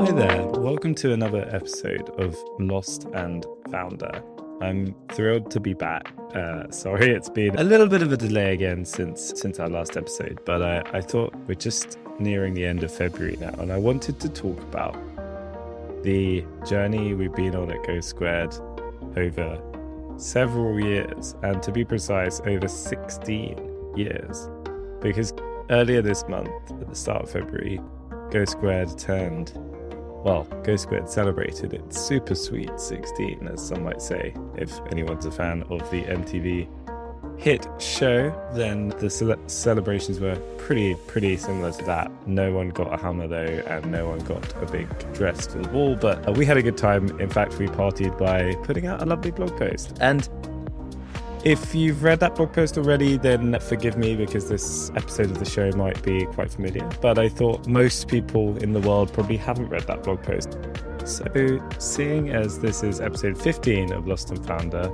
Hi there, welcome to another episode of Lost and Founder. I'm thrilled to be back. Sorry, it's been a little bit of a delay again since our last episode, but I thought we're just nearing the end of February now, and I wanted to talk about the journey we've been on at GoSquared over several years, and to be precise, over 16 years. Because earlier this month, at the start of February, GoSquared celebrated its super sweet 16, as some might say. If anyone's a fan of the MTV hit show, then the celebrations were pretty similar to that. No one got a hammer though, and no one got a big dress for the ball, but we had a good time. In fact, we partied by putting out a lovely blog post. And if you've read that blog post already, then forgive me, because this episode of the show might be quite familiar, but I thought most people in the world probably haven't read that blog post. So seeing as this is episode 15 of Lost and Founder,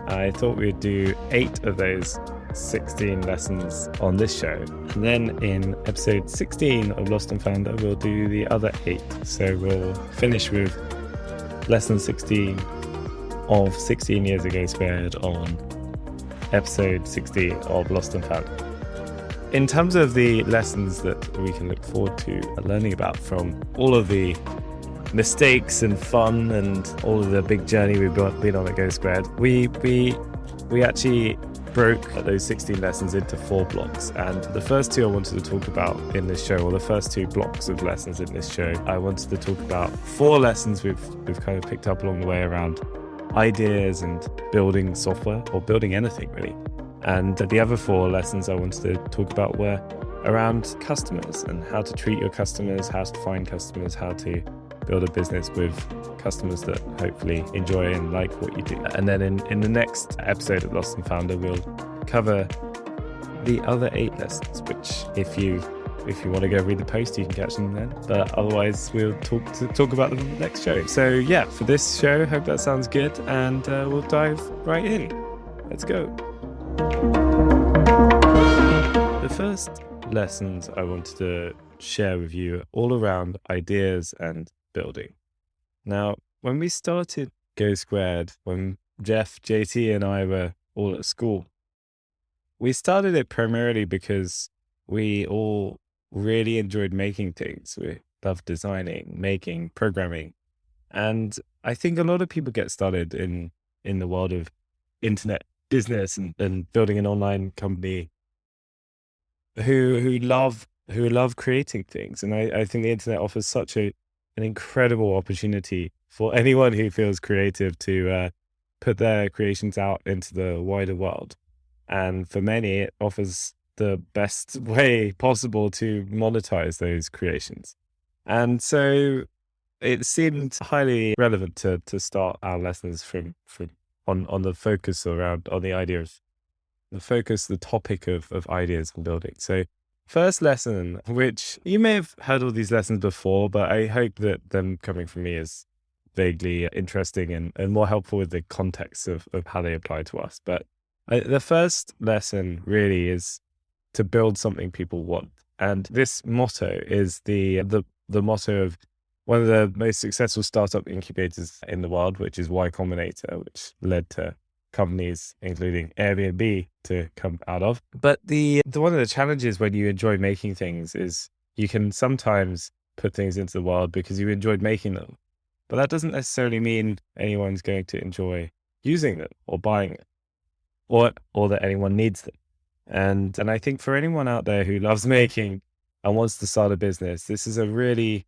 I thought we'd do 8 of those 16 lessons on this show. And then in episode 16 of Lost and Founder, we'll do the other 8. So we'll finish with lesson 16 of 16 years ago squared on episode 16 of Lost and Found. In terms of the lessons that we can look forward to learning about from all of the mistakes and fun and all of the big journey we've been on at GoSquared, we actually broke those 16 lessons into 4 blocks. And the first 2 I wanted to talk about in this show, or the first 2 blocks of lessons in this show, I wanted to talk about 4 lessons we've kind of picked up along the way around ideas and building software, or building anything really. And the other 4 lessons I wanted to talk about were around customers and how to treat your customers, how to find customers, how to build a business with customers that hopefully enjoy and like what you do. And then in the next episode of Lost and Founder, we'll cover the other 8 lessons, which if you want to go read the post, you can catch them then. But otherwise, we'll talk about them in the next show. So yeah, for this show, hope that sounds good, and we'll dive right in. Let's go. The first lessons I wanted to share with you are all around ideas and building. Now, when we started GoSquared, when Jeff, JT, and I were all at school, we started it primarily because we all really enjoyed making things. We loved designing, making, programming. And I think a lot of people get started in the world of internet business and building an online company who love creating things. And I think the internet offers such an incredible opportunity for anyone who feels creative to put their creations out into the wider world. And for many, it offers the best way possible to monetize those creations. And so it seemed highly relevant to start our lessons on the focus around, on the idea of the topic of ideas and building. So first lesson, which you may have heard all these lessons before, but I hope that them coming from me is vaguely interesting and more helpful with the context of how they apply to us. But the first lesson really is to build something people want. And this motto is the motto of one of the most successful startup incubators in the world, which is Y Combinator, which led to companies including Airbnb to come out of. But the one of the challenges when you enjoy making things is you can sometimes put things into the world because you enjoyed making them. But that doesn't necessarily mean anyone's going to enjoy using them or buying it, or that anyone needs them. And I think for anyone out there who loves making and wants to start a business, this is a really,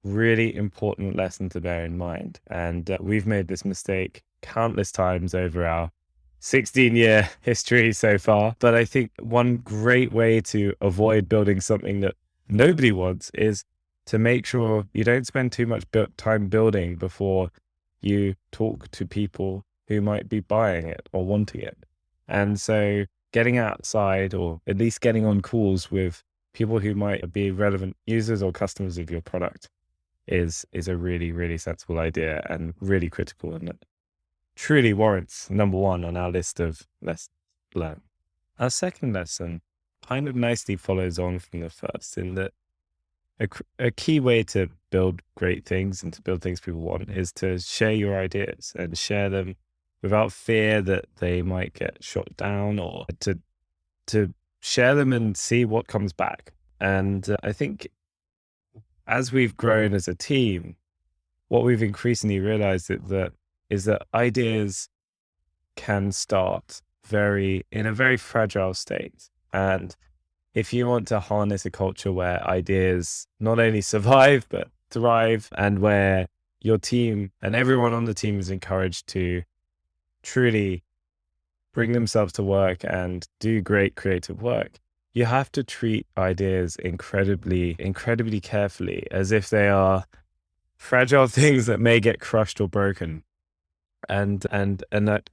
really important lesson to bear in mind. And we've made this mistake countless times over our 16-year history so far. But I think one great way to avoid building something that nobody wants is to make sure you don't spend too much time building before you talk to people who might be buying it or wanting it. And so getting outside, or at least getting on calls with people who might be relevant users or customers of your product is a really, really sensible idea and really critical, and it truly warrants number 1 on our list of lessons learned. Our second lesson kind of nicely follows on from the first, in that a key way to build great things and to build things people want is to share your ideas and share them without fear that they might get shot down, or to share them and see what comes back. And I think as we've grown as a team, what we've increasingly realized is that ideas can start in a very fragile state. And if you want to harness a culture where ideas not only survive, but thrive, and where your team and everyone on the team is encouraged to truly bring themselves to work and do great creative work, you have to treat ideas incredibly, incredibly carefully, as if they are fragile things that may get crushed or broken. And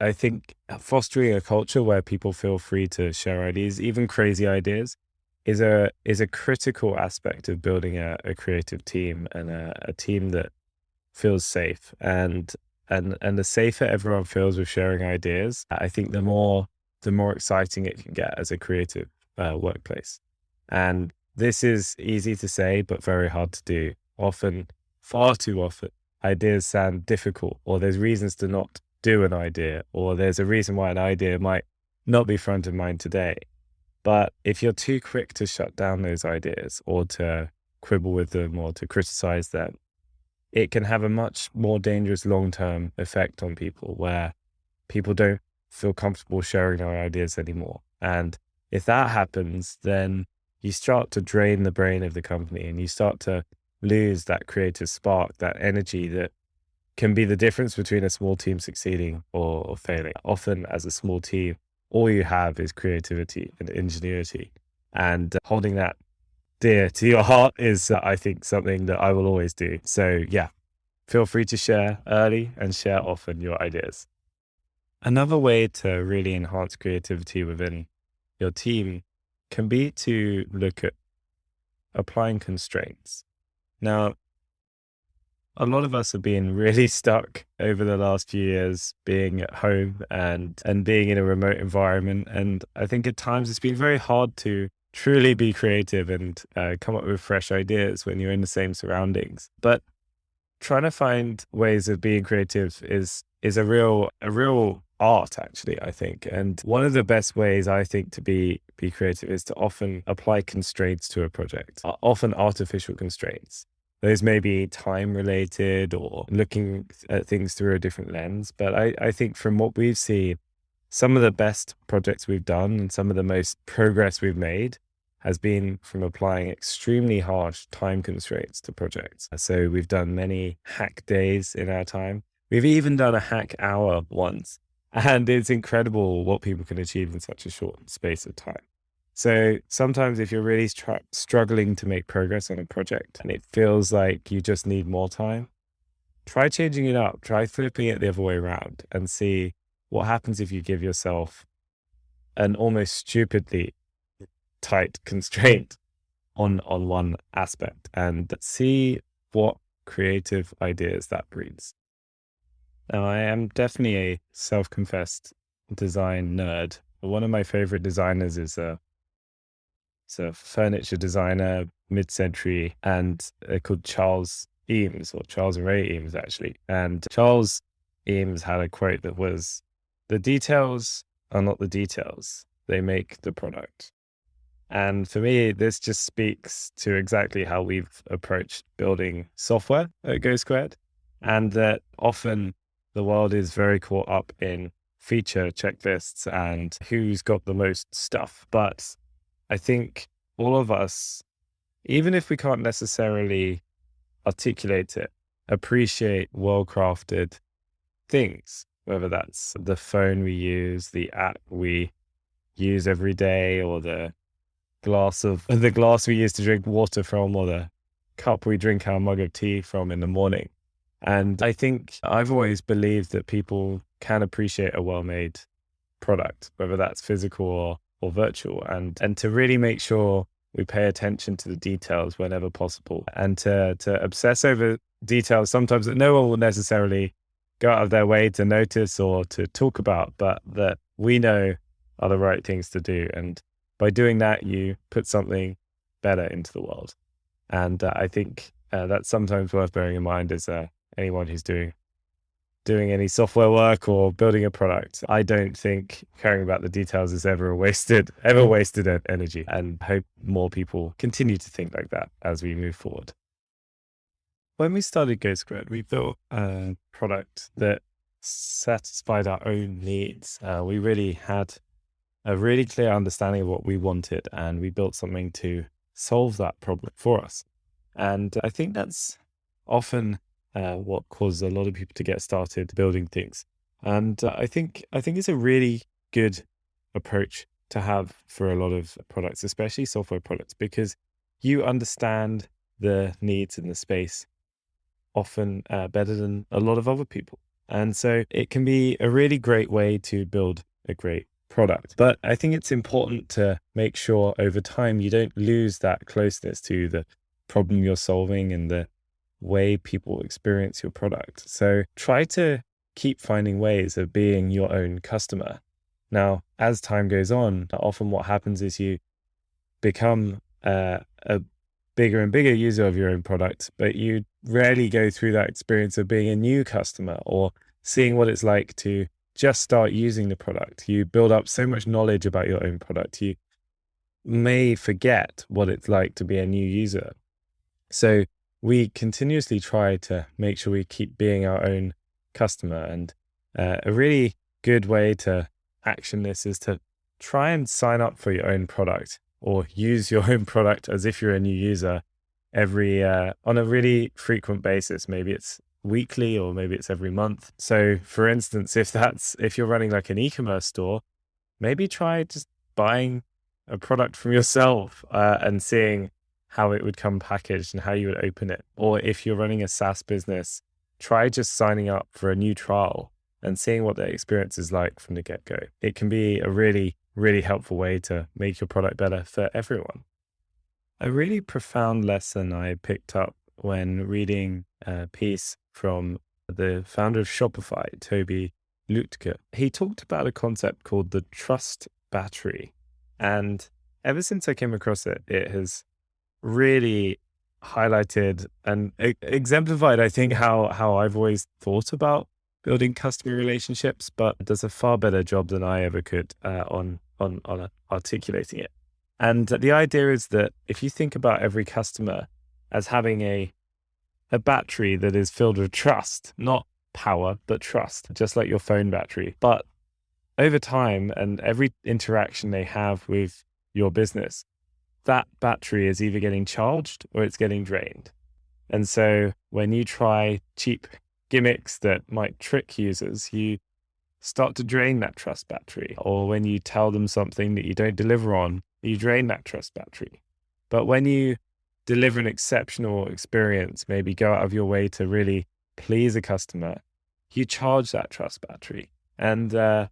I think fostering a culture where people feel free to share ideas, even crazy ideas, is a critical aspect of building a creative team, and a team that feels safe. And the safer everyone feels with sharing ideas, I think the more exciting it can get as a creative workplace. And this is easy to say, but very hard to do. Often, far too often, ideas sound difficult, or there's reasons to not do an idea, or there's a reason why an idea might not be front of mind today. But if you're too quick to shut down those ideas, or to quibble with them, or to criticize them, it can have a much more dangerous long-term effect on people, where people don't feel comfortable sharing their ideas anymore. And if that happens, then you start to drain the brain of the company, and you start to lose that creative spark, that energy that can be the difference between a small team succeeding or failing. Often as a small team, all you have is creativity and ingenuity, and holding that dear to your heart is, I think, something that I will always do. So yeah, feel free to share early and share often your ideas. Another way to really enhance creativity within your team can be to look at applying constraints. Now, a lot of us have been really stuck over the last few years being at home and being in a remote environment. And I think at times it's been very hard to truly be creative and come up with fresh ideas when you're in the same surroundings. But trying to find ways of being creative is a real art, actually, I think. And one of the best ways, I think, to be creative is to often apply constraints to a project, often artificial constraints. Those may be time related or looking at things through a different lens. But I think from what we've seen, some of the best projects we've done and some of the most progress we've made has been from applying extremely harsh time constraints to projects. So we've done many hack days in our time. We've even done a hack hour once. And it's incredible what people can achieve in such a short space of time. So sometimes if you're really struggling to make progress on a project and it feels like you just need more time, try changing it up. Try flipping it the other way around and see what happens if you give yourself an almost stupidly tight constraint on one aspect, and see what creative ideas that breeds. Now, I am definitely a self-confessed design nerd. One of my favorite designers is a furniture designer, mid-century, and they're called Charles Eames, or Charles and Ray Eames, actually. And Charles Eames had a quote that was, "The details are not the details, they make the product." And for me, this just speaks to exactly how we've approached building software at GoSquared, and that often the world is very caught up in feature checklists and who's got the most stuff. But I think all of us, even if we can't necessarily articulate it, appreciate well-crafted things, whether that's the phone we use, the app we use every day, or the glass we use to drink water from, or the cup we drink our mug of tea from in the morning. And I think I've always believed that people can appreciate a well-made product, whether that's physical or virtual, and to really make sure we pay attention to the details whenever possible, and to obsess over details sometimes that no one will necessarily go out of their way to notice or to talk about, but that we know are the right things to do. And by doing that, you put something better into the world. And I think that's sometimes worth bearing in mind as anyone who's doing any software work or building a product. I don't think caring about the details is ever wasted energy, and hope more people continue to think like that as we move forward. When we started GoSquared, we built a product that satisfied our own needs. We really had a really clear understanding of what we wanted, and we built something to solve that problem for us. And I think that's often what causes a lot of people to get started building things. And I think it's a really good approach to have for a lot of products, especially software products, because you understand the needs in the space often better than a lot of other people. And so it can be a really great way to build a great product. But I think it's important to make sure over time you don't lose that closeness to the problem you're solving and the way people experience your product. So try to keep finding ways of being your own customer. Now, as time goes on, often what happens is you become a bigger and bigger user of your own product, but you rarely go through that experience of being a new customer or seeing what it's like to just start using the product. You build up so much knowledge about your own product, you may forget what it's like to be a new user. So we continuously try to make sure we keep being our own customer. And a really good way to action this is to try and sign up for your own product or use your own product as if you're a new user on a really frequent basis. Maybe it's weekly or maybe it's every month. So for instance, if you're running like an e-commerce store, maybe try just buying a product from yourself and seeing how it would come packaged and how you would open it. Or if you're running a SaaS business, try just signing up for a new trial and seeing what the experience is like from the get-go. It can be a really, really helpful way to make your product better for everyone. A really profound lesson I picked up when reading a piece from the founder of Shopify, Toby Lutke. He talked about a concept called the trust battery. And ever since I came across it, it has really highlighted and exemplified, I think, how I've always thought about building customer relationships, but it does a far better job than I ever could on articulating it. And the idea is that if you think about every customer as having a battery that is filled with trust, not power, but trust, just like your phone battery. But over time and every interaction they have with your business, that battery is either getting charged or it's getting drained. And so when you try cheap gimmicks that might trick users, you start to drain that trust battery. Or when you tell them something that you don't deliver on, you drain that trust battery. But when you deliver an exceptional experience, maybe go out of your way to really please a customer, you charge that trust battery. And I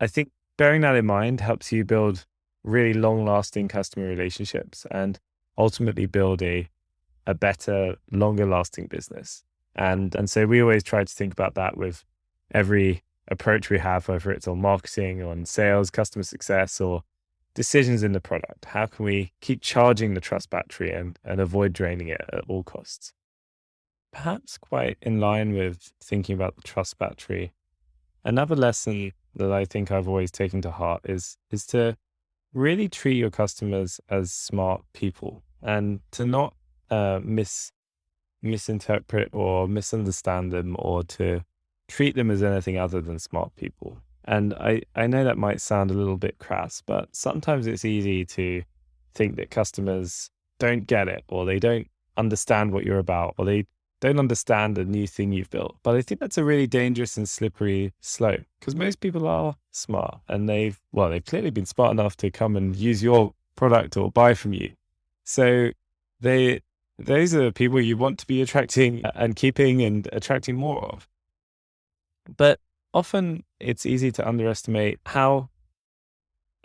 think bearing that in mind helps you build really long-lasting customer relationships and ultimately build a better, longer-lasting business. And so we always try to think about that with every approach we have, whether it's on marketing, on sales, customer success, or decisions in the product. How can we keep charging the trust battery and avoid draining it at all costs? Perhaps quite in line with thinking about the trust battery, another lesson that I think I've always taken to heart is to really treat your customers as smart people and to not misinterpret or misunderstand them or to treat them as anything other than smart people. And I know that might sound a little bit crass, but sometimes it's easy to think that customers don't get it or they don't understand what you're about or they don't understand the new thing you've built. But I think that's a really dangerous and slippery slope because most people are smart and they've clearly been smart enough to come and use your product or buy from you. So those are the people you want to be attracting and keeping and attracting more of. But often it's easy to underestimate how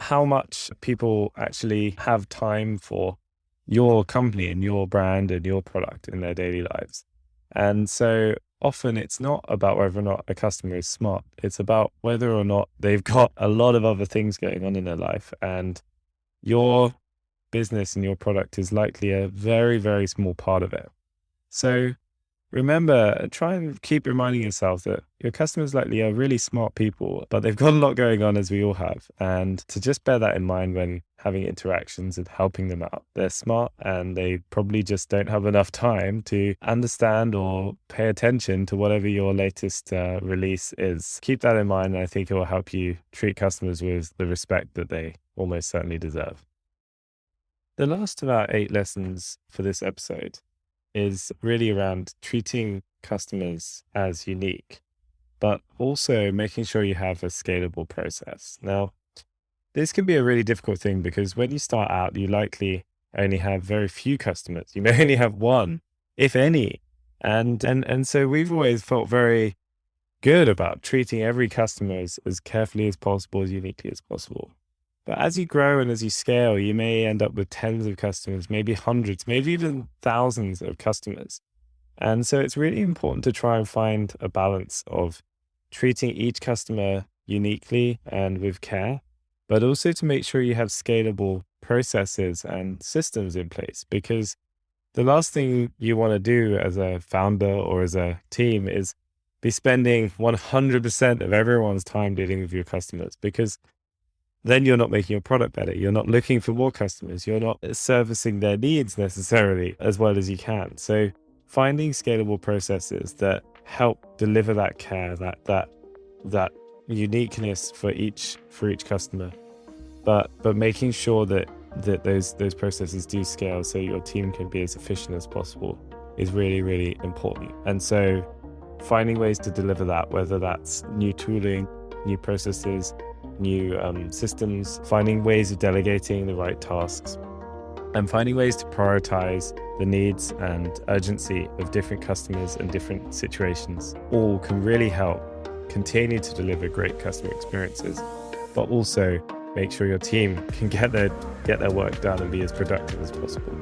much people actually have time for your company and your brand and your product in their daily lives. And so often it's not about whether or not a customer is smart. It's about whether or not they've got a lot of other things going on in their life. And your business and your product is likely a very, very small part of it. So remember, try and keep reminding yourself that your customers likely are really smart people, but they've got a lot going on, as we all have. And to just bear that in mind when having interactions and helping them out. They're smart and they probably just don't have enough time to understand or pay attention to whatever your latest release is. Keep that in mind, and I think it will help you treat customers with the respect that they almost certainly deserve. The last of our 8 lessons for this episode is really around treating customers as unique, but also making sure you have a scalable process. Now, this can be a really difficult thing because when you start out, you likely only have very few customers. You may only have one, if any. And so we've always felt very good about treating every customer as carefully as possible, as uniquely as possible. But as you grow and as you scale, you may end up with tens of customers, maybe hundreds, maybe even thousands of customers. And so it's really important to try and find a balance of treating each customer uniquely and with care, but also to make sure you have scalable processes and systems in place. Because the last thing you want to do as a founder or as a team is be spending 100% of everyone's time dealing with your customers, because then you're not making your product better. You're not looking for more customers. You're not servicing their needs necessarily as well as you can. So finding scalable processes that help deliver that care, that uniqueness for each customer, but making sure that those processes do scale so your team can be as efficient as possible is really, really important. And so finding ways to deliver that, whether that's new tooling, new processes, new systems, finding ways of delegating the right tasks, and finding ways to prioritize the needs and urgency of different customers and different situations, all can really help continue to deliver great customer experiences, but also make sure your team can get their work done and be as productive as possible.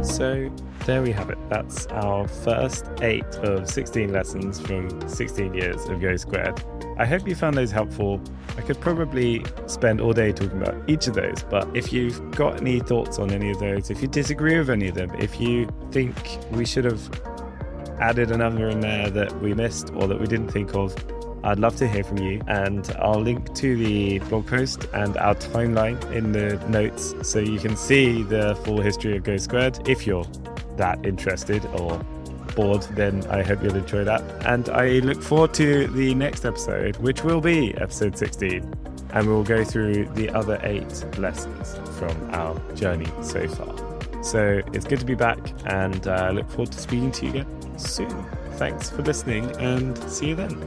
So there we have it. That's our first 8 of 16 lessons from 16 years of GoSquared. I hope you found those helpful. I could probably spend all day talking about each of those, but if you've got any thoughts on any of those, if you disagree with any of them, if you think we should have added another in there that we missed or that we didn't think of, I'd love to hear from you, and I'll link to the blog post and our timeline in the notes so you can see the full history of GoSquared. If you're that interested or bored, then I hope you'll enjoy that. And I look forward to the next episode, which will be episode 16, and we'll go through the other 8 lessons from our journey so far. So it's good to be back, and I look forward to speaking to you again soon. Thanks for listening, and see you then.